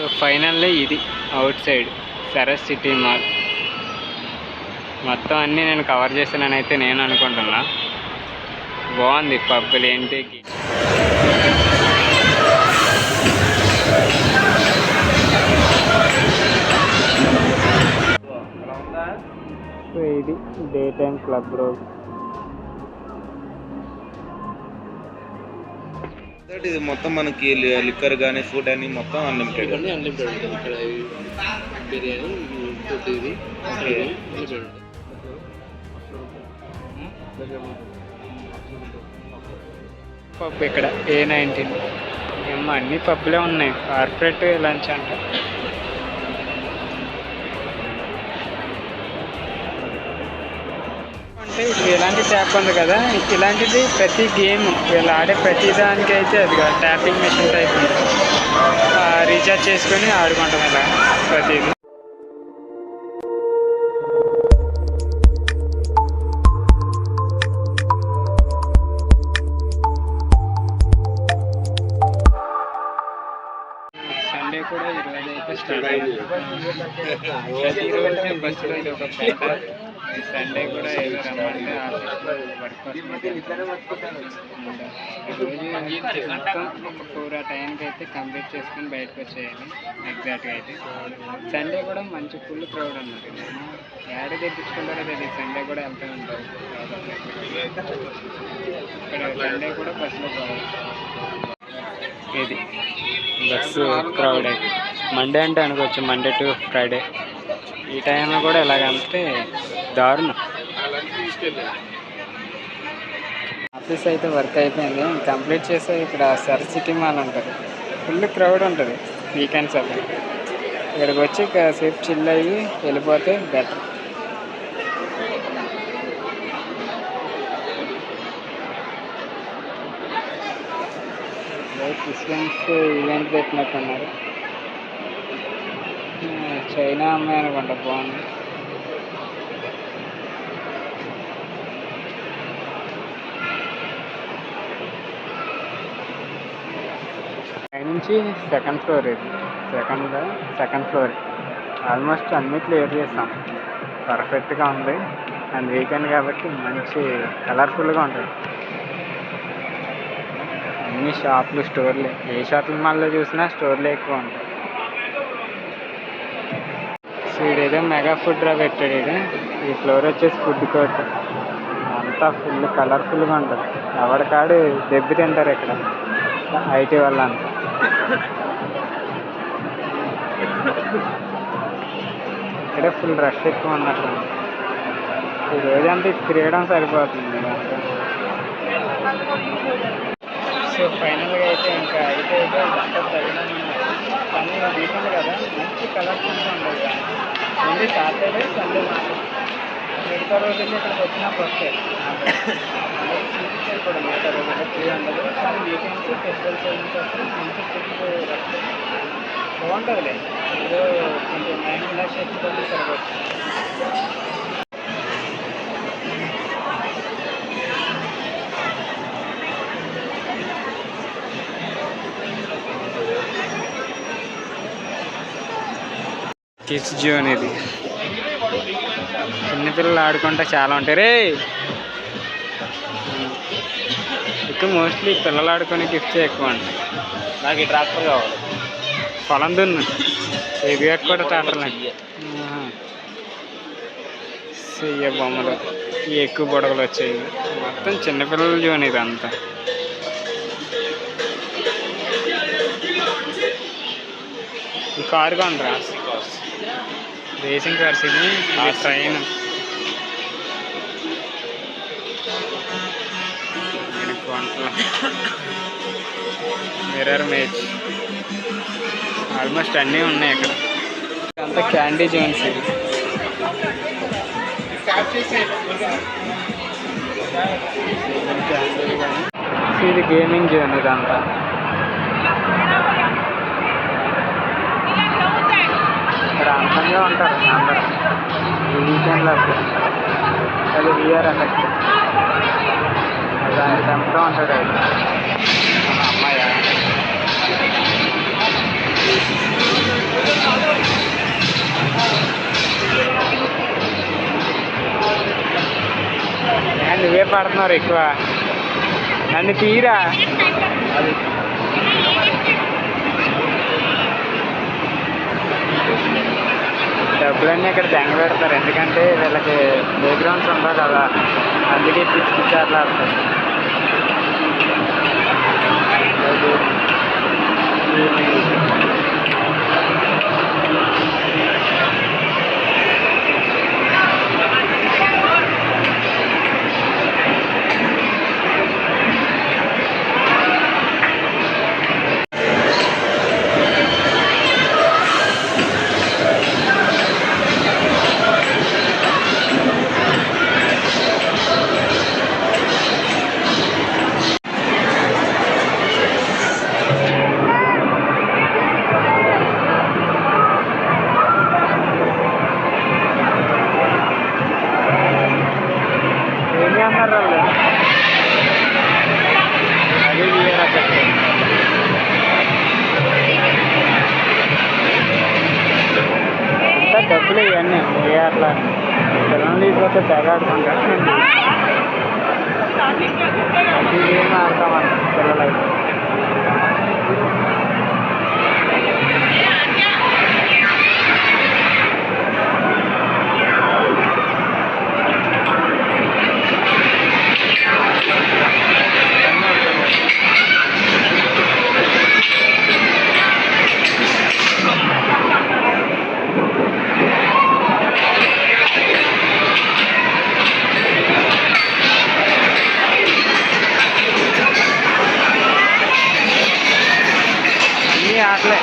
So finally ఇది out side Saras city mall. మొత్తం అన్నీ నేను కవర్ చేశానని అయితే నేను అనుకుంటున్నా. బాగుంది పబ్బులు ఏంటికి. సో ఇది డే టైం క్లబ్ రోజు. ఇది మొత్తం మనకి లిక్కర్ కానీ ఫుడ్ అని మొత్తం అన్లిమిటెడ్. అన్లిమిటెడ్ ఉంటుంది ఇక్కడ. బిర్యానీ ఫుడ్ ఇది అన్లిమిటెడ్. పబ్ ఇక్కడ A19. ఏమో అన్ని పబ్బులే ఉన్నాయి. కార్పొరేట్ లంచ్ అంట. అంటే ఇది ఇలాంటి ట్యాప్ ఉంది కదా, ఇలాంటిది ప్రతి గేమ్ వీళ్ళు ఆడే ప్రతి దానికి అయితే అది ట్యాపింగ్ మెషిన్ టైప్ ఉంది. రీఛార్జ్ చేసుకొని ఆడుకుంటాం ఇలా ప్రతిదీ. సండే కూడా ఈరోజు అయితే స్టార్ట్ అయింది. ప్రతిరోజు బస్సులో ఇది ఒక పేట. సండే కూడా ఏదో రమ్మంటే ఆఫీస్లో వర్క్ కోసం రోజు మొత్తం ఒక 4 ఆ టైంకి అయితే కంప్లీట్ చేసుకుని బయటకు వచ్చేయాలి ఎగ్జాక్ట్గా అయితే. సండే కూడా మంచి ఫుల్ క్రౌడ్ అన్నారు. యాడ్ తెప్పించుకుంటారో తెలియదు, సండే కూడా వెళ్తూ ఉంటారు. ఇక్కడ సండే కూడా బస్సులో క్రౌడ్. ఇది బస్సు క్రౌడ్ అయితే మండే అంటే అనుకోవచ్చు, మండే టు ఫ్రైడే. ఈ టైంలో కూడా ఎలాగంటే దారుణం. ఆఫీస్ అయితే వర్క్ అయిపోయింది, కంప్లీట్ చేస్తే ఇక్కడ సర్ సిటీ మాల్ ఉంటుంది. ఫుల్ క్రౌడ్ ఉంటుంది వీకెండ్స్ అప్పుడు. ఇక్కడికి వచ్చి కాసేపు చిల్ అయ్యి వెళ్ళిపోతే బెటర్. క్రిస్టియన్స్ ఈవెంట్ పెట్టినట్టున్నారు. చైనా అమ్మాయి అనుకుంటా. బాగుంది. పైనుంచి సెకండ్ ఫ్లోర్. ఇది సెకండ్ ఫ్లోర్. ఆల్మోస్ట్ అన్నీ క్లియర్ చేస్తాం. పర్ఫెక్ట్గా ఉంది. అండ్ వీకెండ్ కాబట్టి మంచి కలర్ఫుల్గా ఉంటుంది. అన్ని షాపులు, స్టోర్లే. ఏ షాపింగ్ మాల్లో చూసినా స్టోర్లే ఎక్కువ ఉంటాయి. సో ఇదేదో మెగా ఫుడ్ రా పెట్టాడు. ఈ ఫ్లోర్ వచ్చేసి ఫుడ్ కోర్ట్. అంతా ఫుల్ కలర్ఫుల్గా ఉంటుంది. ఎవరికాడు దెబ్బ తింటారు ఇక్కడ IT వాళ్ళంతా. ఇక్కడే ఫుల్ రష్ ఎక్కువ ఉన్నట్టు. ఈ రోజంతా ఇది తిరగడం సరిపోతుంది ఇదంతా. సో ఫైనల్గా అయితే ఇంకా అయితే తగినమన్నారు. కానీ వీకెండ్ కదా, మంచి కలర్ఫుల్గా ఉండదు. ఓన్లీ సాటర్డే సండే మాత్రం. మిగతా రోజుల్లో ఇక్కడికి వచ్చినా వస్తాయి. చూపించారు కూడా మిగతా రోజుల్లో 300. కానీ వీకెండ్స్ ఫెస్టివల్స్ నుంచి వస్తే మంచి ఫుడ్ బాగుంటుందిలే. ఏదో కొంచెం మైండ్ రిలాక్స్ చేసుకుంటే సరిపోతుంది. కిడ్స్ జోన్ ఇది. చిన్నపిల్లలు ఆడుకుంటే చాలా ఉంటాయి రే. ఎక్కువ మోస్ట్లీ పిల్లలు ఆడుకునే గిఫ్ట్స్ ఎక్కువ ఉంటాయి. నాకు ఈ ట్రాక్టర్ కావాలి. పొలం దున్ను ఇది కూడా ట్రాక్టర్. చెయ్య బొమ్మలు ఈ ఎక్కువ బుడగలు వచ్చాయి. మొత్తం చిన్నపిల్లల జోన్ ఇది అంతా. ఈ కారు కొండరా, రేసింగ్ కార్స్. ఇది ట్రైన్. Mirror maze. ఆల్మోస్ట్ అన్నీ ఉన్నాయి ఇక్కడ. అంతా క్యాండీ జోన్స్. ఇది ఇది గేమింగ్ జోన్. ఇదంతా ఇక్కడ అందంగా ఉంటారు అందరూ ఈ వీకెండ్లో. అది VR ఎఫెక్ట్. దాన్ని చంపుతూ ఉంటాడు అది. అమ్మాయ పడుతున్నారు ఎక్కువ. నన్ను తీరా అది డబ్బులన్నీ ఇక్కడ దెంగ పెడతారు, ఎందుకంటే వీళ్ళకి ప్లే గ్రౌండ్స్ ఉండవు కదా, అందుకే పిచ్చి పిచ్చి ఆటలు ఆడతారు. ఏం చేస్తున్నారు వాళ్ళు? అదే వీఆర్ ఎఫెక్ట్. అంతా డబ్బులు ఇవన్నీ వీఆర్లో పిల్లలు తీసుకొస్తే తెగ ఆడుకుంటారు. అది ఏం ఆడతామంట పిల్లలైతే. అన్నీ ఆటలే,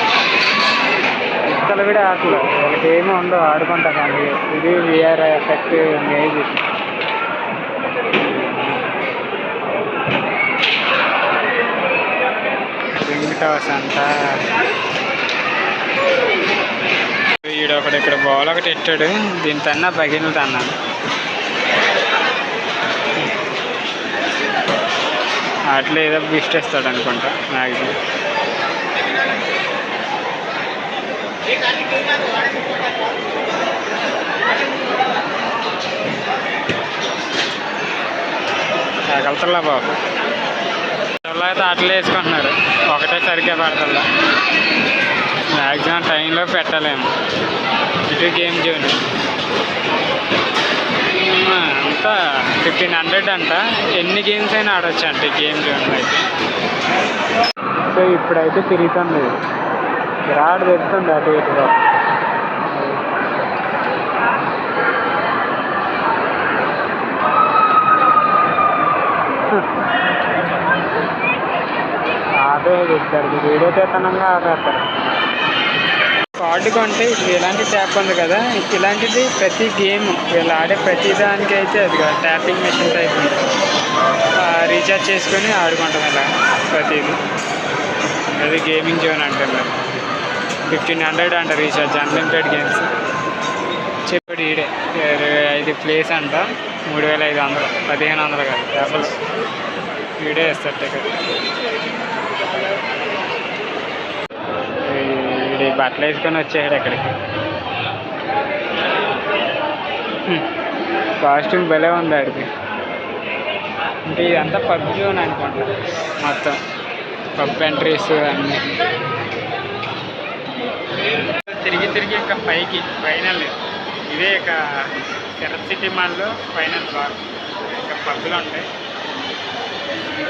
ఇతలు కూడా ఆటలు, వాళ్ళకి ఏమీ ఉండవు ఆడుకుంటా. కానీ ఇది VR effect maze. Ring toss అంట. వీడు ఒకటి ఇక్కడ బాల్ ఒకటి ఎట్టాడు, దీని తన్నా పగిలింది అన్నాను. అట్లా ఏదో గిఫ్ట్ ఇస్తాడు అనుకుంటా మ్యాక్సిమం. తగలుతుల్లా బాబు, అయితే అట్లా వేసుకుంటున్నారు, ఒకటే సరిగ్గా పెడతల్లా. మ్యాక్సిమం టైంలో పెట్టలేము. ఇటు గేమ్ జోన్ అంతా 1500 అంట, ఎన్ని గేమ్స్ అయినా ఆడొచ్చు అంట ఈ గేమ్ జోన్లో అయితే. సో ఇప్పుడైతే తిరుగుతుంది, రాడు తెస్తుంది అటు ఇటుగా. ఆటే చెప్తారు, వీడియో చేతనంగా ఆడేస్తారు. కార్డు కొంటే ఇప్పుడు ఇలాంటి ట్యాప్ ఉంది కదా, ఇలాంటిది ప్రతి గేమ్ వీళ్ళు ఆడే ప్రతి దానికి అయితే అది కదా ట్యాపింగ్ మెషిన్ టైప్ ఉంది. రీఛార్జ్ చేసుకొని ఆడుకుంటాం ఇలా ప్రతిదీ. అది గేమింగ్ జోన్ అంటున్నారు. 1500 అంట రీఛార్జ్, అన్లిమిటెడ్ గేమ్స్. చెప్పాడు ఈడే 5 ప్లేస్ అంట, 3500, 1500 కాదు డబుల్స్. ఈడే ఇస్తారు టికెట్. వీడి బట్టలు వేసుకొని వచ్చాడు అక్కడికి. కాస్ట్యూమ్ భలే ఉంది ఆడికి. అంటే ఇదంతా పబ్ జోన్ అనుకుంటా, మొత్తం పబ్ ఎంట్రీస్ అన్నీ. తిరిగి తిరిగి ఇంకా పైకి ఫైనల్ ఇదే ఇక శరత్ సిటీ మాల్లో ఫైనల్ బార్. ఇంకా పబ్బులు ఉంటాయి,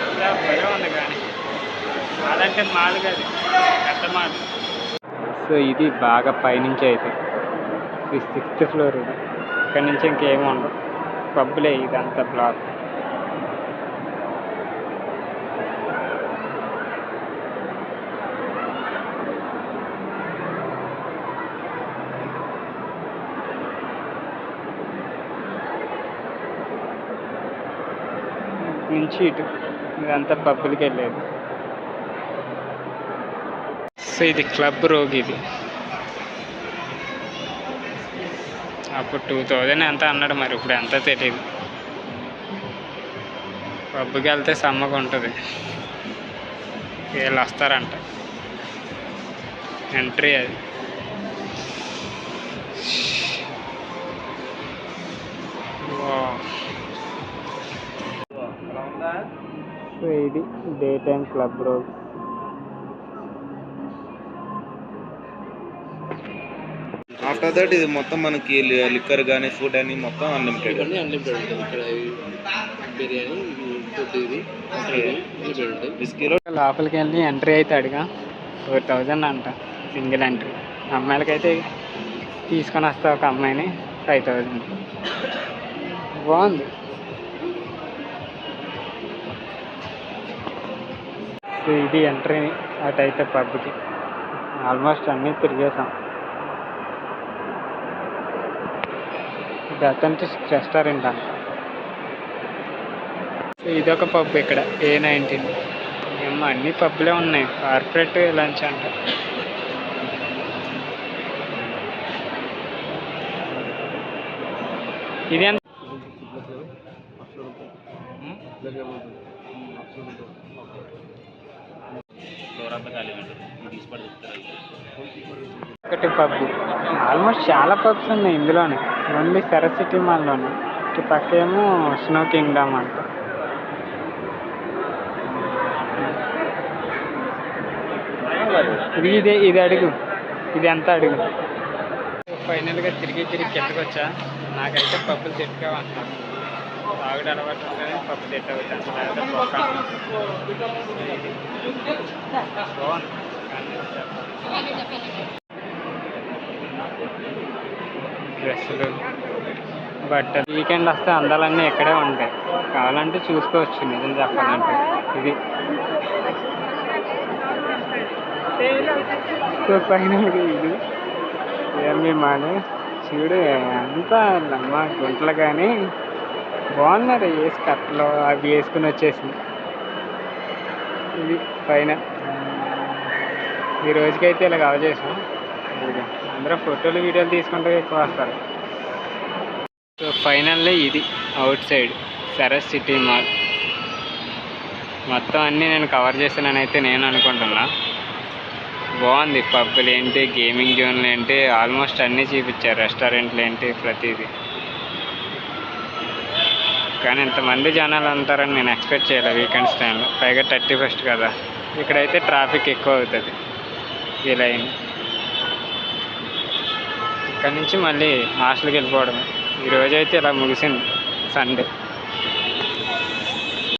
ఇంకా భలే ఉంది. కానీ మాలంటే మాల్ కాదు, పెద్ద మాల్. సో ఇది బాగా పైనుంచి అయితే, ఇది 6th ఫ్లోర్. ఇది ఇక్కడ నుంచి ఇంకేమీ ఉండవు, పబ్బులే ఇదంతా బ్లాక్. నుంచి ఇటు ఇదంతా పబ్బులకి వెళ్ళేది. సో ఇది క్లబ్ రోగ్. ఇది అప్పుడు 2000 ఎంత అన్నాడు, మరి ఇప్పుడు ఎంత తెలియదు. పబ్కి వెళ్తే సమ్మగా ఉంటుంది, వీళ్ళు వస్తారంట. ఎంట్రీ అది. సో ఇది డే టైం క్లబ్ రోజు. ఆఫ్టర్ దట్ ఇది మొత్తం మనకి లిక్కర్ కానీ ఫుడ్ అని మొత్తం అన్లిమిటెడ్. ఇవన్నీ అన్లిమిటెడ్ ఉంటుంది. ఇక్కడ బిర్యానీ, ఫుడ్ ఇది అన్లిమిటెడ్ ఉంటుంది. విస్కీలో లోపలికి వెళ్ళి ఎంట్రీ అయితే అడిగా 4000 అంట సింగిల్ ఎంట్రీ. అమ్మాయిలకైతే తీసుకొని వస్తా ఒక అమ్మాయిని 5000. బాగుంది. సో ఇది ఎంట్రీ. అటైతే పబ్కి ఆల్మోస్ట్ అన్నీ తిరిగేసాం. ఇది అథెంటిక్ రెస్టారెంట్ అంట. సో ఇదొక పబ్ ఇక్కడ A19. ఏమో అన్ని పబ్లే ఉన్నాయి. కార్పొరేట్ లంచ్ అంట. ఇది ఎంత? ఒకటి పబ్. ఆల్మోస్ట్ చాలా పబ్స్ ఉన్నాయి ఇందులోనే. ఓన్లీ సరస్ సిటీ మాల్లోనే. ఇటు పక్క ఏమో స్నో కింగ్డమ్ అంట. ఇది అడుగు. ఇది ఎంత అడుగు. ఫైనల్గా తిరిగి కిందకి వచ్చా. నాకైతే పబ్బులు సెట్ కావంటాను. తాగుడు అలవాటు ఉంటేనే పప్పు సెట్ అవుతాను. లేకపోతే పొక్క. బాగుంది. డ్రెస్సులు, బట్టలు. వీకెండ్ వస్తే అందాలన్నీ ఇక్కడే ఉంటాయి. కావాలంటే చూసుకోవచ్చు. నిజం చెప్పాలంటే ఇది. సో ఫైనల్గా ఇది ఏమి మానే చూడు. అంతా అమ్మ గుంటలు కానీ బాగున్నారు. వేసి కట్టలు అవి వేసుకుని వచ్చేసింది. ఇది ఫైనల్. ఈ రోజుకైతే ఇలా కవర్ చేసాం. అందరూ ఫోటోలు వీడియోలు తీసుకుంటే ఎక్కువ వస్తారు. సో ఫైనల్లీ ఇది out side Saras city mall. మొత్తం అన్నీ నేను కవర్ చేశానని అయితే నేను అనుకుంటున్నా. బాగుంది. పబ్బులు ఏంటి, గేమింగ్ జోన్లు ఏంటి, ఆల్మోస్ట్ అన్నీ చూపించారు. రెస్టారెంట్లు ఏంటి, ప్రతిదీ. కానీ ఇంతమంది జనాలు ఉంటారని నేను ఎక్స్పెక్ట్ చేయలేదు వీకెండ్స్ టైంలో. పైగా 31st కదా. ఇక్కడైతే ట్రాఫిక్ ఎక్కువ అవుతుంది ఈ లైన్. ఇక్కడ నుంచి మళ్ళీ హాస్టల్కి వెళ్ళిపోవడమే. ఈరోజైతే ఇలా ముగిసింది సండే.